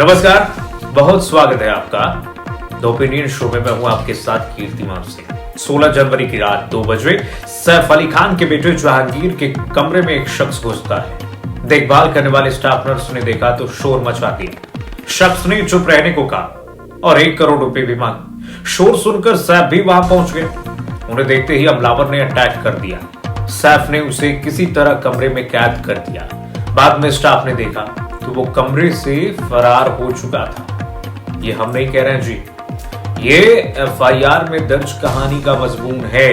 नमस्कार, बहुत स्वागत है आपका द ओपिनियन शो में। मैं हूं आपके साथ कीर्तिमान सिंह। 16 जनवरी की रात 2 बजे सैफ अली खान के बेटे जहांगीर के कमरे में एक शख्स घुसता है। देखभाल करने वाले स्टाफ नर्स ने देखा तो शोर मचा दिया। शख्स ने चुप रहने को कहा और 1 करोड़ रुपए भी मांगे। शोर सुनकर सैफ भी वहां पहुंच गए। उन्हें देखते ही हमलावर ने अटैक कर दिया। सैफ ने उसे किसी तरह कमरे में कैद कर दिया। बाद में स्टाफ ने देखा तो वो कमरे से फरार हो चुका था। ये हम नहीं कह रहे हैं जी, ये एफआईआर में दर्ज कहानी का मजमून है।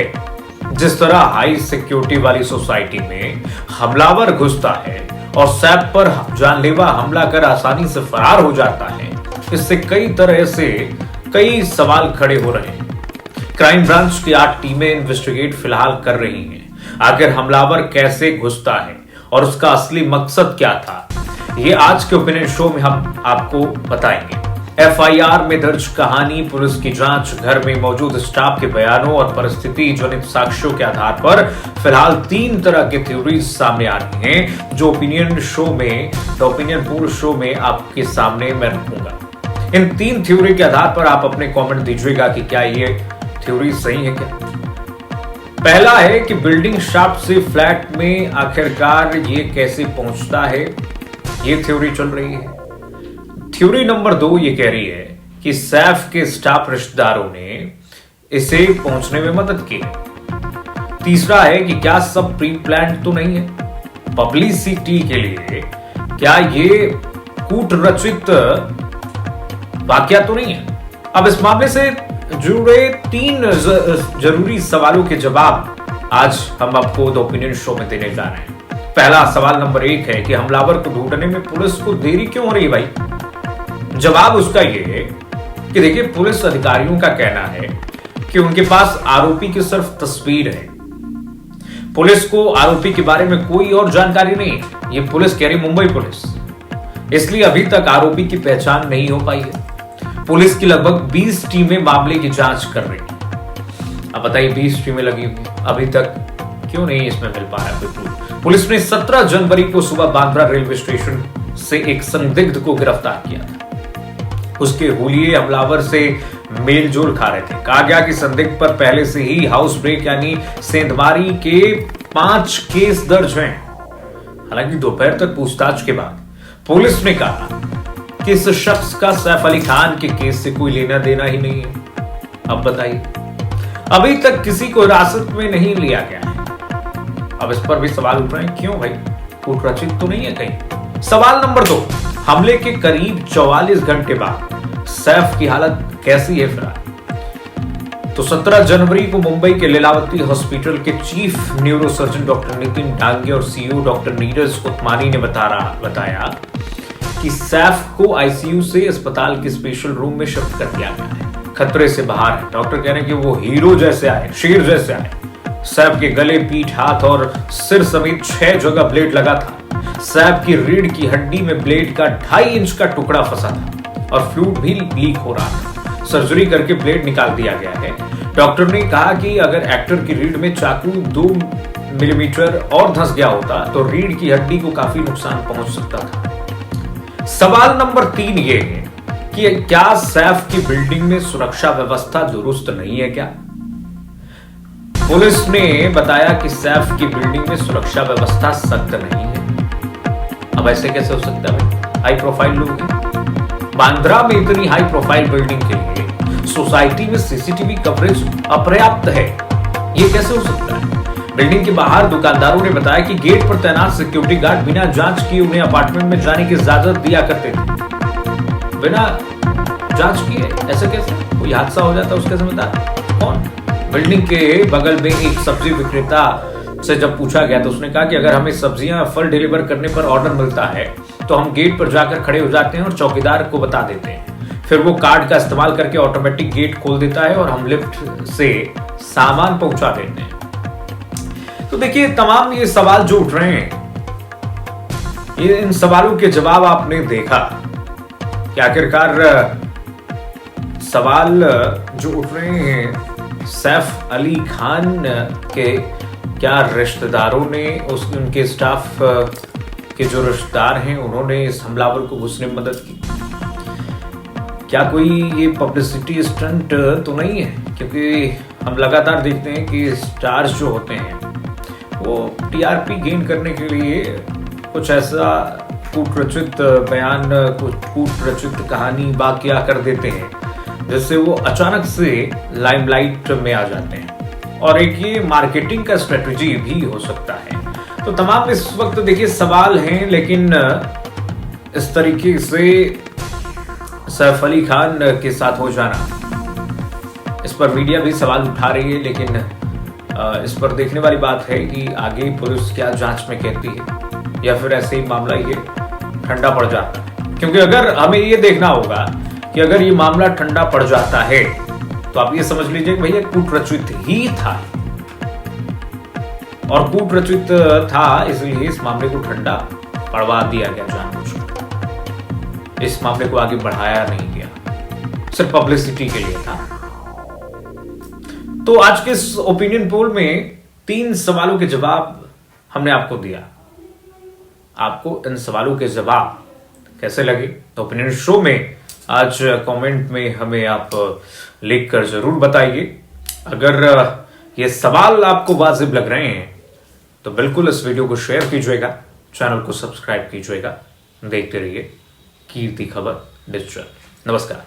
जिस तरह हाई सिक्योरिटी वाली सोसाइटी में हमलावर घुसता है और सैफ पर जानलेवा हमला कर आसानी से फरार हो जाता है, इससे कई तरह से कई सवाल खड़े हो रहे हैं। क्राइम ब्रांच की 8 टीमें इन्वेस्टिगेट फिलहाल कर रही हैं। आखिर हमलावर कैसे घुसता है और उसका असली मकसद क्या था, ये आज के ओपिनियन शो में हम आपको बताएंगे। एफआईआर में दर्ज कहानी, पुलिस की जांच, घर में मौजूद स्टाफ के बयानों और परिस्थिति जनित साक्ष्यों के आधार पर फिलहाल 3 तरह के थ्योरीज सामने आ रही हैं, जो ओपिनियन शो में, द ओपिनियन पोल शो में आपके सामने मैं रखूंगा। इन 3 थ्योरी के आधार पर आप अपने कमेंट दीजिएगा कि क्या ये थ्योरी सही है क्या। पहला है कि बिल्डिंग शाफ्ट से फ्लैट में आखिरकार ये कैसे पहुंचता है, ये थ्योरी चल रही है। थ्योरी नंबर 2 ये कह रही है कि सैफ के स्टाफ रिश्तेदारों ने इसे पहुंचने में मदद की। तीसरा है कि क्या सब प्री प्लान तो नहीं है, पब्लिसिटी के लिए क्या ये कूट रचित वाकया तो नहीं है। अब इस मामले से जुड़े 3 जरूरी सवालों के जवाब आज हम आपको द ओपिनियन शो में देने जा रहे हैं। पहला सवाल नंबर 1 है कि हमलावर को ढूंढने में पुलिस को देरी क्यों हो रही है भाई। जवाब उसका ये है कि देखिए, पुलिस अधिकारियों का कहना है कि उनके पास आरोपी की सिर्फ तस्वीर है। पुलिस को आरोपी के बारे में कोई और जानकारी नहीं है। ये पुलिस कह रही, मुंबई पुलिस, इसलिए अभी तक आरोपी की पहचान नहीं हो पाई है। पुलिस की लगभग 20 टीमें मामले की जांच कर रही हैं। अब बताइए, 20 टीमें लगी हुई, अभी तक क्यों नहीं इसमें मिल पा रहा है। पुलिस ने 17 जनवरी को सुबह बांद्रा रेलवे स्टेशन से एक संदिग्ध को गिरफ्तार किया था। उसके हुलिये हमलावर से मेल जोल खा रहे थे। कहा गया कि संदिग्ध पर पहले से ही हाउस ब्रेक यानी सेंधमारी के 5 केस दर्ज हैं। हालांकि दोपहर तक पूछताछ के बाद पुलिस ने कहा कि इस शख्स का सैफ अली खान के केस से कोई लेना देना ही नहीं है। अब बताइए, अभी तक किसी को हिरासत में नहीं लिया गया है। अब इस पर भी सवाल उठ रहे हैं, क्यों भाई, कूट रचित तो नहीं है कहीं। सवाल नंबर 2, हमले के करीब 44 घंटे बाद सैफ की हालत कैसी है फिलहाल। तो 17 जनवरी को मुंबई के लीलावती हॉस्पिटल के chief neurosurgeon doctor Nitin Dange और सीईओ डॉक्टर नीरज उस्मानी ने बताया कि सैफ को आईसीयू से अस्पताल के स्पेशल रूम में शिफ्ट कर दिया गया है। खतरे से बाहर है। डॉक्टर कह रहे हैं कि वो हीरो जैसे आए, शेर जैसे आए। सैफ के गले, पीठ, हाथ और सिर समेत 6 जगह ब्लेड लगा था। सैफ की रीढ़ की हड्डी में ब्लेड का 2.5 इंच का टुकड़ा फंसा था और फ्लूइड भी लीक हो रहा था। सर्जरी करके ब्लेड निकाल दिया गया है। डॉक्टर ने कहा कि अगर एक्टर की रीढ़ में चाकू 2 मिलीमीटर और धंस गया होता तो रीढ़ की हड्डी को काफी नुकसान पहुंच सकता था। सवाल नंबर 3 ये है कि क्या सैफ की बिल्डिंग में सुरक्षा व्यवस्था दुरुस्त नहीं है क्या। पुलिस ने बताया कि सैफ की बिल्डिंग में सुरक्षा व्यवस्था सख्त नहीं है। अब ऐसे कैसे हो सकता है, हाई प्रोफाइल लोग हैं। बांद्रा में इतनी हाई प्रोफाइल बिल्डिंग के लिए सोसाइटी में सीसीटीवी कवरेज अपर्याप्त है, ये कैसे हो सकता है। बिल्डिंग के बाहर दुकानदारों ने बताया कि गेट पर तैनात सिक्योरिटी गार्ड बिना जांच किए उन्हें अपार्टमेंट में जाने की इजाजत दिया करते थे। बिना जांच किए ऐसे कैसे, कोई हादसा हो जाता उसके जिम्मेदार कौन। बिल्डिंग के बगल में एक सब्जी विक्रेता से जब पूछा गया तो उसने कहा कि अगर हमें सब्जियां, फल डिलीवर करने पर ऑर्डर मिलता है तो हम गेट पर जाकर खड़े हो जाते हैं और चौकीदार को बता देते हैं। फिर वो कार्ड का इस्तेमाल करके ऑटोमेटिक गेट खोल देता है और हम लिफ्ट से सामान पहुंचा देते हैं। तो देखिए, तमाम ये सवाल जो उठ रहे हैं, ये इन सवालों के जवाब आपने देखा कि आखिरकार सवाल जो उठ रहे हैं, सैफ अली खान के क्या रिश्तेदारों ने, उनके स्टाफ के जो रिश्तेदार हैं उन्होंने इस हमलावर को घुसने में मदद की। क्या कोई ये पब्लिसिटी स्टंट तो नहीं है? क्योंकि हम लगातार देखते हैं कि स्टार्स जो होते हैं वो टीआरपी गेन करने के लिए कुछ ऐसा कूट रचित बयान, कुछ कूट रचित कहानी वाकया कर देते हैं जिससे वो अचानक से लाइमलाइट में आ जाते हैं। और एक ये मार्केटिंग का स्ट्रेटजी भी हो सकता है। तो तमाम इस वक्त देखिए सवाल हैं, लेकिन इस तरीके से सैफ अली खान के साथ हो जाना, इस पर मीडिया भी सवाल उठा रही है। लेकिन इस पर देखने वाली बात है कि आगे पुलिस क्या जांच में कहती है या फिर ऐसे ही मामला ये ठंडा पड़ जाता है। क्योंकि अगर हमें ये देखना होगा कि अगर ये मामला ठंडा पड़ जाता है तो आप ये समझ लीजिए कि भैया कूट रचित ही था, और कूट रचित था इसलिए इस मामले को ठंडा पड़वा दिया गया जानबूझकर। इस मामले को आगे बढ़ाया नहीं गया, सिर्फ पब्लिसिटी के लिए था। तो आज के इस ओपिनियन पोल में 3 सवालों के जवाब हमने आपको दिया। आपको इन सवालों के जवाब कैसे लगे तो ओपिनियन शो में आज कमेंट में हमें आप लिखकर जरूर बताइए। अगर ये सवाल आपको वाजिब लग रहे हैं तो बिल्कुल इस वीडियो को शेयर कीजिएगा, चैनल को सब्सक्राइब कीजिएगा। देखते रहिए कीर्ति खबर डिजिटल। नमस्कार।